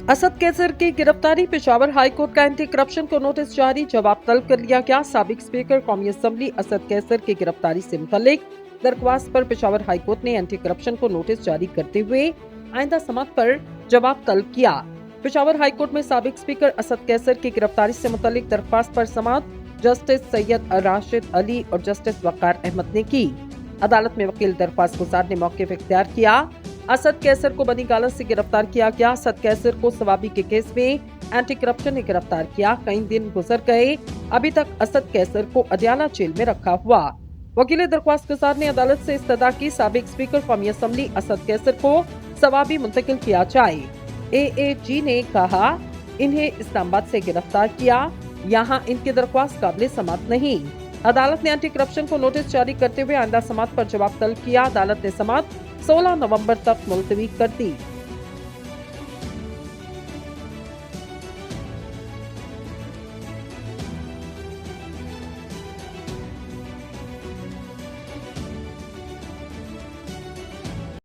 असद कैसर की गिरफ्तारी, पेशावर हाईकोर्ट का एंटी करप्शन को नोटिस जारी, जवाब तलब कर लिया गया। साबिक स्पीकर कौमी असेंबली असद कैसर की गिरफ्तारी से मुतल्लिक दरख्वास्त पर पेशावर हाईकोर्ट ने एंटी करप्शन को नोटिस जारी करते हुए आइंदा समात पर जवाब तलब किया। पेशावर हाईकोर्ट में साबिक स्पीकर असद कैसर की गिरफ्तारी से मुतल्लिक दरख्वास्त पर समात जस्टिस सैयद राशिद अली और जस्टिस वकार अहमद ने की। अदालत में वकील दरख्वास्त गुजार ने मौके इख्तियार किया। असद कैसर को बनी गालत से गिरफ्तार किया गया। असद कैसर को सवाबी के केस में एंटी करप्शन ने गिरफ्तार किया। कई दिन गुजर गए, अभी तक असद कैसर को अडियाला जेल में रखा हुआ। वकील दरख्वास्त गुजार ने अदालत से इस्तदा की साबिक स्पीकर कौमी असेंबली असद कैसर को सवाबी मुंतकिल किया जाए। AAG ने कहा, इन्हें इस्लामाबाद से गिरफ्तार किया, यहाँ इनकी दरख्वास्त काबिल समात नहीं। अदालत ने एंटी करप्शन को नोटिस जारी करते हुए आइंदा समात पर जवाब तलब किया। अदालत ने समात 16 नवंबर तक मुलतवी कर दी।